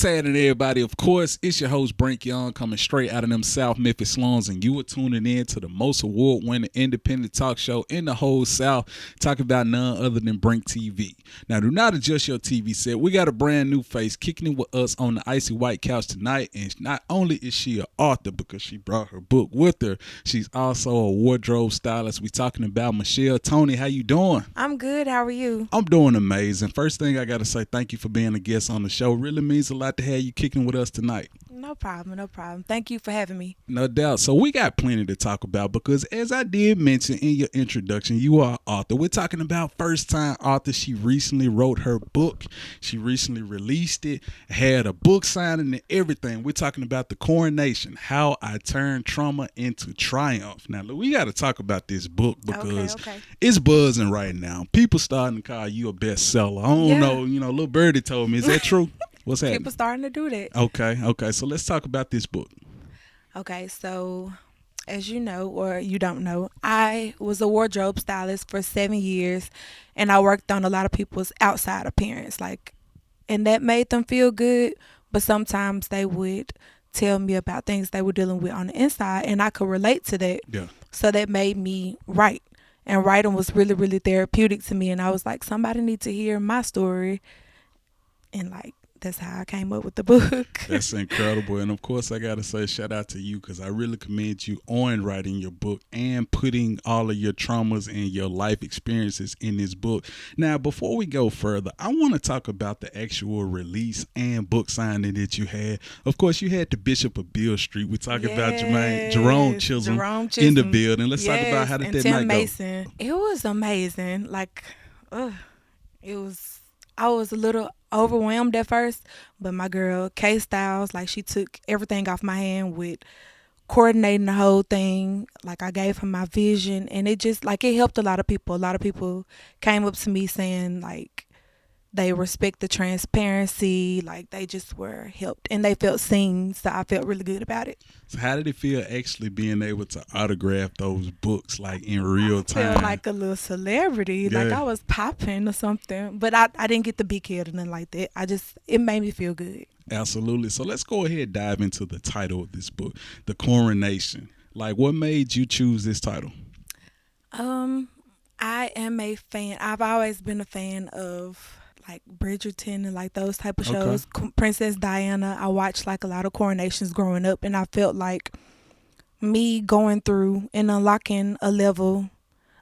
What's everybody? Of course, it's your host Brink Young coming straight out of them South Memphis slums, and you are tuning in to the most award-winning independent talk show in the whole South, talking about none other than Brink TV. Now, do not adjust your TV set. We got a brand new face kicking it with us on the icy white couch tonight, and not only is she an author because she brought her book with her, she's also a wardrobe stylist. We talking about Michelle Toney. How you doing? I'm good. How are you? I'm doing amazing. First thing I got to say, thank you for being a guest on the show. Really means a lot to have you kicking with us tonight. No problem. No problem. Thank you for having me. No doubt. So we got plenty to talk about because as I did mention in your introduction, you are an author. We're talking about first-time author. She recently wrote her book. She recently released it, had a book signing and everything. We're talking about the Coronation, How I Turned Trauma into Triumph. Now, look, we got to talk about this book because it's buzzing right now. People starting to call you a bestseller. I don't know. Little Birdie told me. Is that true? What's happening? People starting to do that. Okay. So let's talk about this book. Okay, so as you know or you don't know, I was a wardrobe stylist for 7 years, and I worked on a lot of people's outside appearance, and that made them feel good. But sometimes they would tell me about things they were dealing with on the inside, and I could relate to that. Yeah. So that made me write, and writing was really, really therapeutic to me. And I was like, somebody needs to hear my story, and that's how I came up with the book. That's incredible. And of course, I got to say shout out to you because I really commend you on writing your book and putting all of your traumas and your life experiences in this book. Now, before we go further, I want to talk about the actual release and book signing that you had. Of course, you had the Bishop of Beale Street. We talk about Jerome Chisholm in the building. Let's talk about how did that Tim night Mason. Go. It was amazing. I was a little overwhelmed at first, but my girl K Styles, she took everything off my hand with coordinating the whole thing. I gave her my vision, and it just it helped a lot of people. A lot of people came up to me saying they respect the transparency, they just were helped and they felt seen. So I felt really good about it. So how did it feel actually being able to autograph those books in real time? I felt like a little celebrity, I was popping or something. But I didn't get the big head or nothing like that. It made me feel good. Absolutely. So let's go ahead and dive into the title of this book, The Coronation. What made you choose this title? I am a fan. I've always been a fan of Bridgerton and those type of shows. Princess Diana. I watched a lot of coronations growing up, and I felt like me going through and unlocking a level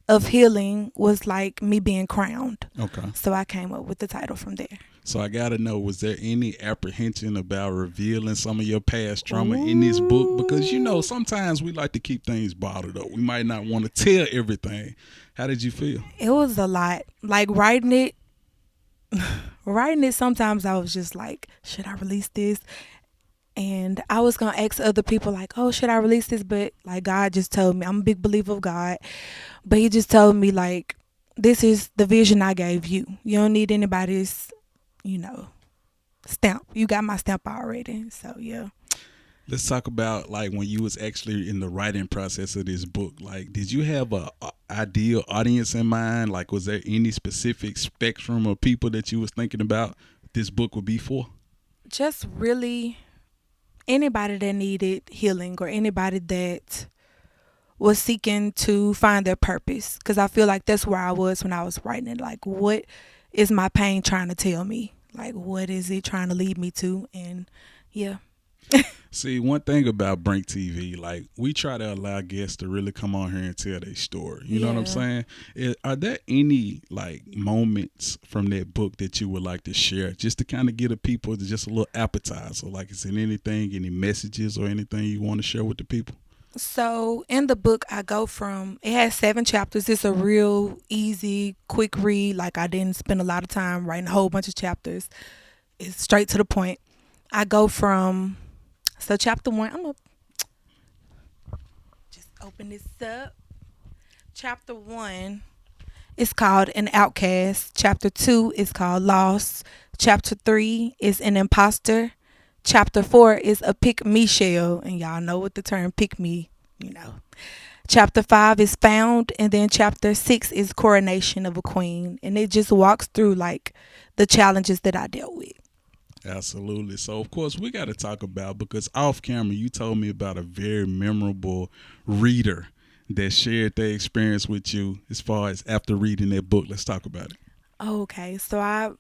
of healing was like me being crowned. Okay. So I came up with the title from there. So I gotta know, was there any apprehension about revealing some of your past trauma in this book? Because sometimes we like to keep things bottled up. We might not want to tell everything. How did you feel? It was a lot. Writing it, sometimes I was just should I release this? And I was going to ask other people should I release this? But God just told me, I'm a big believer of God, but he just told me this is the vision I gave you. You don't need anybody's, stamp. You got my stamp already. So yeah. Let's talk about when you was actually in the writing process of this book. Did you have a ideal audience in mind? Was there any specific spectrum of people that you was thinking about this book would be for? Just really anybody that needed healing or anybody that was seeking to find their purpose. Because I feel that's where I was when I was writing it. What is my pain trying to tell me? What is it trying to lead me to? And yeah. See, one thing about BrinkTV, we try to allow guests to really come on here and tell their story. You know what I'm saying? Are there any moments from that book that you would like to share, just to kind of give the people just a little appetizer? Is there anything, any messages or anything you want to share with the people? So in the book, I go from, it has 7 chapters. It's a real easy, quick read. I didn't spend a lot of time writing a whole bunch of chapters. It's straight to the point. I go from, so chapter 1, I'm going to just open this up. Chapter 1 is called An Outcast. Chapter 2 is called Lost. Chapter 3 is An Imposter. Chapter 4 is a pick me shell, and y'all know what the term pick me, Chapter 5 is Found, and then chapter 6 is Coronation of a Queen, and it just walks through the challenges that I dealt with. Absolutely. So, of course, we got to talk about, because off camera, you told me about a very memorable reader that shared their experience with you as far as after reading that book. Let's talk about it. Okay, so I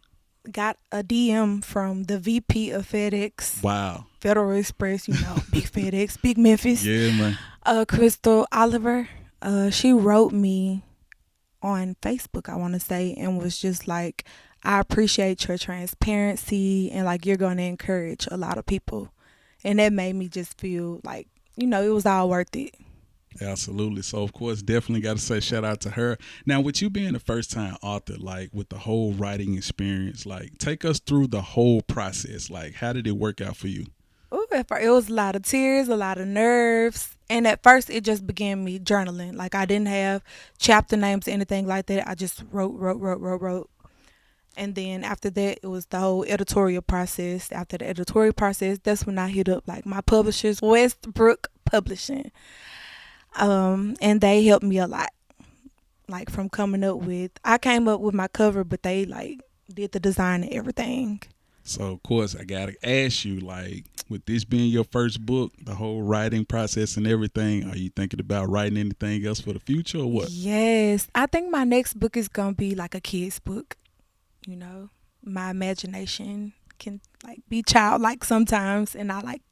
got a DM from the VP of FedEx, Wow. Federal Express, big FedEx, big Memphis, Yeah, man. Crystal Oliver. She wrote me on Facebook, I want to say, and was just like, I appreciate your transparency and like you're going to encourage a lot of people. And that made me just feel like, it was all worth it. Absolutely. So, of course, definitely got to say shout out to her. Now, with you being a first time author, like with the whole writing experience, like take us through the whole process. Like, how did it work out for you? Ooh, at first, it was a lot of tears, a lot of nerves. And at first, it just began me journaling. Like, I didn't have chapter names or anything like that. I just wrote. And then after that, it was the whole editorial process. After the editorial process, that's when I hit up like my publishers, Westbrook Publishing. And they helped me a lot. Like from coming up with, I came up with my cover, but they like did the design and everything. So, of course, I got to ask you, like, with this being your first book, the whole writing process and everything, are you thinking about writing anything else for the future or what? Yes, I think my next book is gonna be like a kid's book. My imagination can like be childlike sometimes, and I like,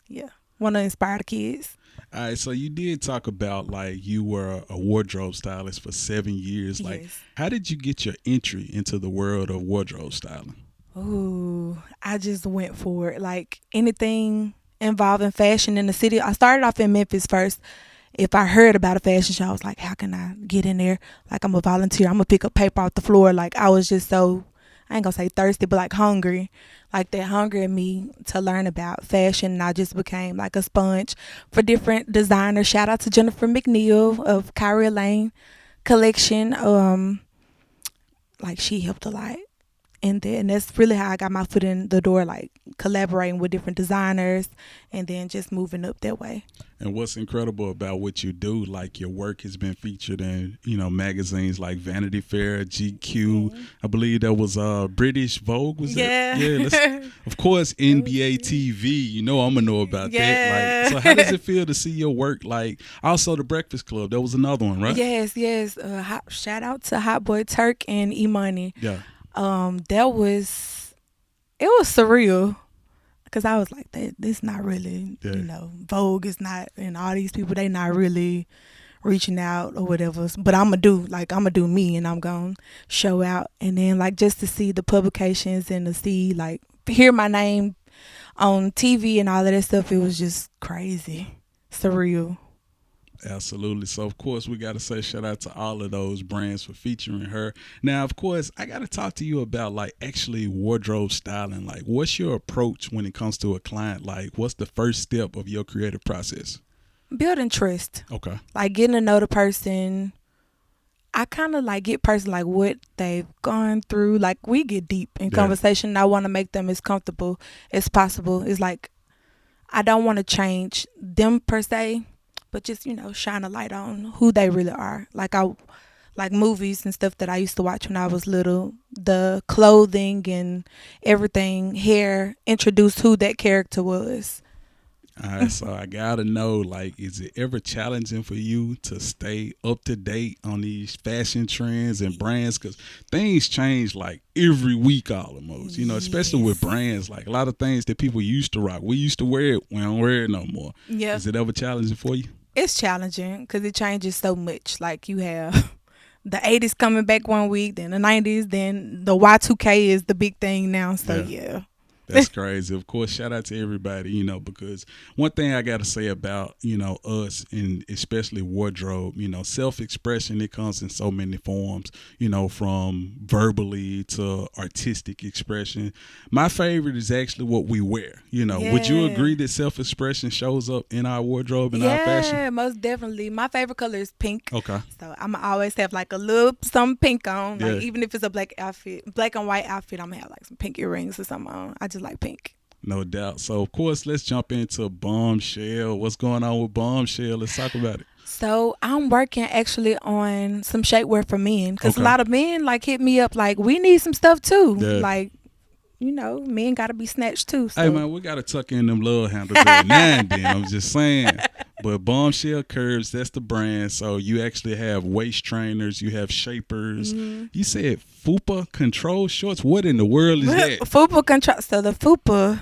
yeah, want to inspire the kids. All right, so you did talk about like you were a wardrobe stylist for 7 years. Like, Yes. how did you get your entry into the world of wardrobe styling? Ooh, I just went for it. Like anything involving fashion in the city. I started off in Memphis first. If I heard about a fashion show, I was like, how can I get in there? Like, I'm a volunteer. I'm going to pick up paper off the floor. Like, I was just so, I ain't going to say thirsty, but like hungry. Like, that hunger in me to learn about fashion. And I just became like a sponge for different designers. Shout out to Jennifer McNeil of Kyrie Lane Collection. Like, she helped a lot. And that's really how I got my foot in the door, like collaborating with different designers and then just moving up that way. And what's incredible about what you do, like your work has been featured in, magazines like Vanity Fair, GQ. I believe that was British Vogue, was it? Yeah. Of course, NBA TV. I'm gonna know about that. Like, so how does it feel to see your work? Like, also the Breakfast Club. That was another one, right? Yes. Shout out to Hot Boy Turk and Imani. Yeah. It was surreal. Because I was like, this not really, Vogue is not, and all these people, they not really reaching out or whatever. But I'm going to do me, and I'm going to show out. And then, like, just to see the publications and to see, like, hear my name on TV and all of that stuff, it was just crazy, surreal. Absolutely. So, of course, we got to say shout out to all of those brands for featuring her. Now, of course, I got to talk to you about like actually wardrobe styling. Like, what's your approach when it comes to a client? Like, what's the first step of your creative process? Building trust. Okay. Like getting to know the person. I kind of like get person like what they've gone through. Like we get deep in conversation. I want to make them as comfortable as possible. It's like I don't want to change them per se, but just, shine a light on who they really are. Like like movies and stuff that I used to watch when I was little, the clothing and everything, hair, introduced who that character was. All right, so I gotta know, like, is it ever challenging for you to stay up to date on these fashion trends and brands? Because things change like every week almost, especially with brands. Like a lot of things that people used to rock, we used to wear it, we don't wear it no more. Yeah. Is it ever challenging for you? It's challenging because it changes so much. Like you have the 80s coming back one week, then the 90s, then the Y2K is the big thing now. So, yeah. That's crazy. Of course, shout out to everybody, because one thing I got to say about, us and especially wardrobe, self-expression, it comes in so many forms, from verbally to artistic expression. My favorite is actually what we wear. Would you agree that self-expression shows up in our wardrobe and our fashion? Yeah, most definitely. My favorite color is pink. Okay. So I'm always have like a little some pink on. Like even if it's a black and white outfit, I'm gonna have like some pink earrings or something on. I just like pink. No doubt. So, of course, let's jump into Bombshell. What's going on with Bombshell? Let's talk about it. So, I'm working actually on some shapewear for men because a lot of men like hit me up like, we need some stuff too. Yeah. Like, men gotta be snatched too. So. Hey man, we gotta tuck in them love handles every now and then. I'm just saying. But Bombshell Curves, that's the brand. So you actually have waist trainers, you have shapers. Mm-hmm. You said FUPA control shorts. What in the world is that? FUPA control. So the FUPA,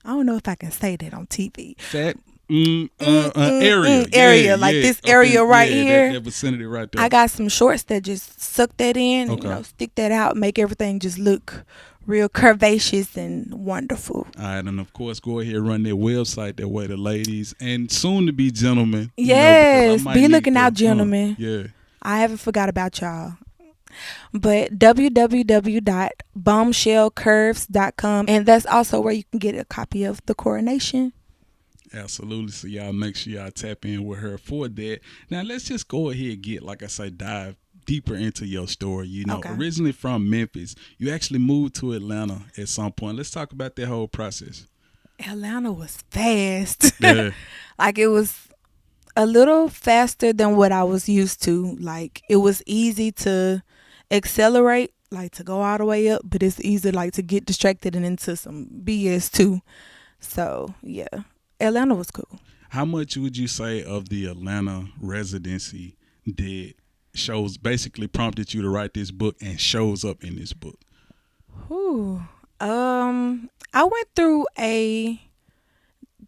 I don't know if I can say that on TV. Fat area. Area, like this area right here. That vicinity right there. I got some shorts that just suck that in, Okay. and, stick that out, make everything just look real curvaceous and wonderful. All right, and of course, go ahead and run their website that way, the ladies and soon to be gentlemen. Yes, be looking out, gentlemen. Yeah. I haven't forgot about y'all. But www.bombshellcurves.com, and that's also where you can get a copy of the Coronation. Absolutely. So y'all make sure y'all tap in with her for that. Now let's just go ahead and get, like I say, dive deeper into your story. Okay. Originally from Memphis, you actually moved to Atlanta at some point. Let's talk about that whole process. Atlanta was fast. Yeah. Like, it was a little faster than what I was used to. Like, it was easy to accelerate, like to go all the way up, but it's easy like to get distracted and into some BS too. So yeah, Atlanta was cool. How much would you say of the Atlanta residency basically prompted you to write this book and shows up in this book? I went through a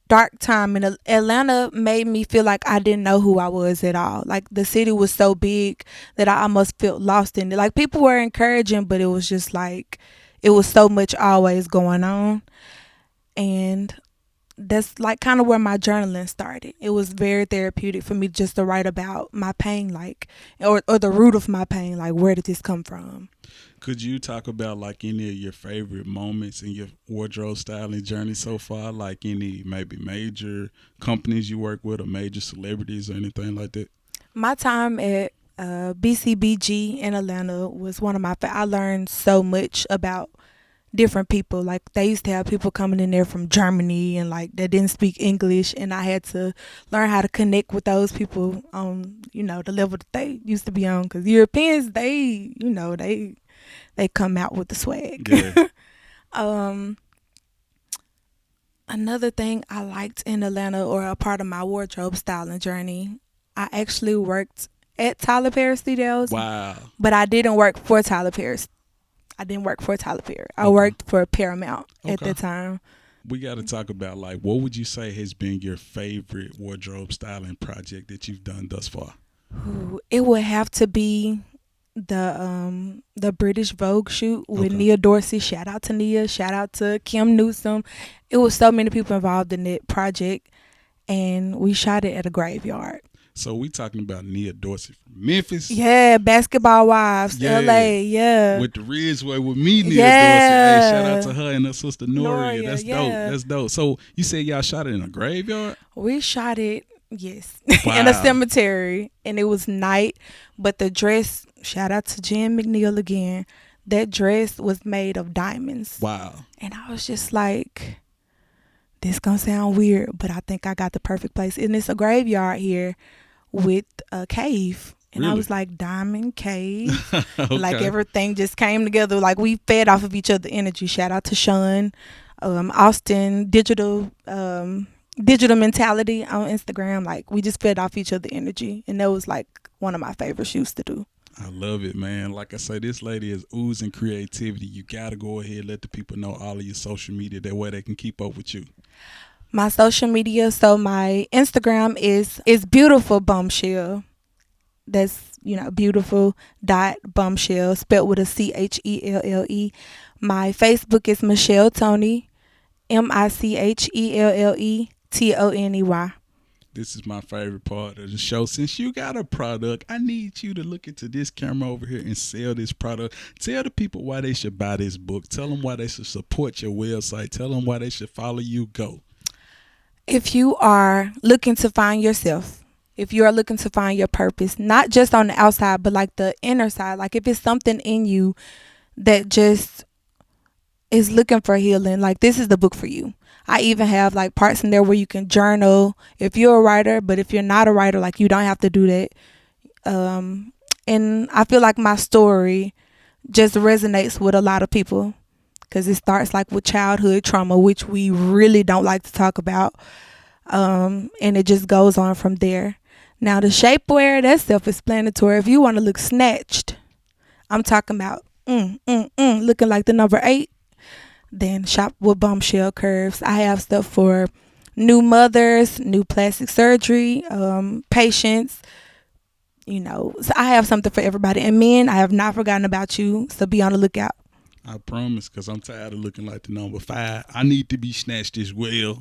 dark time, and Atlanta made me feel like I didn't know who I was at all. Like, the city was so big that I almost felt lost in it. Like, people were encouraging, but it was just like, it was so much always going on. And that's like kind of where my journaling started. It was very therapeutic for me just to write about my pain, like, or the root of my pain, like, where did this come from? Could you talk about like any of your favorite moments in your wardrobe styling journey so far? Like any maybe major companies you work with or major celebrities or anything like that? My time at BCBG in Atlanta was one of my I learned so much about different people. Like, they used to have people coming in there from Germany and like that didn't speak English, and I had to learn how to connect with those people on the level that they used to be on, because Europeans, they come out with the swag. Yeah. Another thing I liked in Atlanta, or a part of my wardrobe styling journey, I actually worked at Tyler Perry Studios. Wow. But I didn't work for Tyler Perry. I worked for Paramount at the time. We got to talk about, like, what would you say has been your favorite wardrobe styling project that you've done thus far? It would have to be the British Vogue shoot with Nia Dorsey. Shout out to Nia. Shout out to Kim Newsom. It was so many people involved in that project, and we shot it at a graveyard. So we talking about Nia Dorsey from Memphis. Yeah, Basketball Wives, LA, yeah. With the Ridgeway with me, Nia Dorsey. Yeah. Hey, shout out to her and her sister Noria. That's yeah. dope. That's dope. So you said y'all shot it in a graveyard? We shot it, yes, Wow. in a cemetery, and it was night. But the dress, shout out to Jen McNeil again, that dress was made of diamonds. Wow. And I was just like, this gonna sound weird, but I think I got the perfect place. And it's a graveyard here with a cave. And Really? I was like, Diamond Cave. Okay. Like, everything just came together. Like, we fed off of each other energy. Shout out to Sean, Austin, digital mentality on Instagram. Like, we just fed off each other energy. And that was like one of my favorite shoots to do. I love it, man. Like I say, this lady is oozing creativity. You got to go ahead and let the people know all of your social media. That way they can keep up with you. My social media, so my Instagram is beautiful Bombshell. That's, beautiful .bombshell, spelled with a CHELLE. My Facebook is Michelle Toney, MICHELLETONEY. This is my favorite part of the show. Since you got a product, I need you to look into this camera over here and sell this product. Tell the people why they should buy this book. Tell them why they should support your website. Tell them why they should follow you. Go. If you are looking to find yourself, if you are looking to find your purpose, not just on the outside, but like the inner side, like if it's something in you that just is looking for healing, like, this is the book for you. I even have like parts in there where you can journal if you're a writer, but if you're not a writer, like, you don't have to do that. And I feel like my story just resonates with a lot of people, because it starts like with childhood trauma, which we really don't like to talk about. And it just goes on from there. Now the shapewear, that's self-explanatory. If you want to look snatched, I'm talking about looking like the number 8, then shop with Bombshell Curves. I have stuff for new mothers, new plastic surgery, patients. So I have something for everybody. And men, I have not forgotten about you, so be on the lookout. I promise, because I'm tired of looking like the number 5. I need to be snatched as well,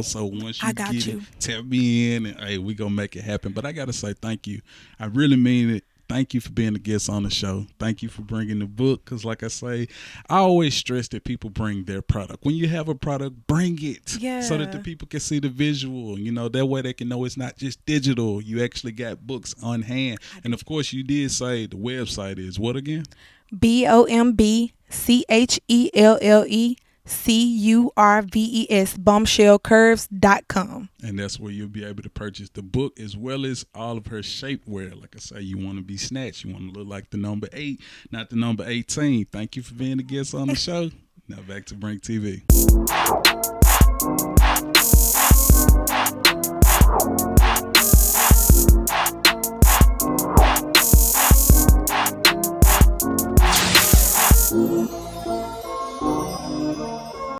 so once you get you. it, tap me in, and hey, we gonna make it happen. But I gotta say thank you. I really mean it. Thank you for being a guest on the show. Thank you for bringing the book, because like I say, I always stress that people bring their product. When you have a product, bring it, so that the people can see the visual. That way they can know it's not just digital. You actually got books on hand. And of course, you did say the website is what again? BombChellCurves, bombshellcurves.com. And that's where you'll be able to purchase the book as well as all of her shapewear. Like I say, you want to be snatched. You want to look like the number 8, not the number 18. Thank you for being a guest on the show. Now back to BrinkTV.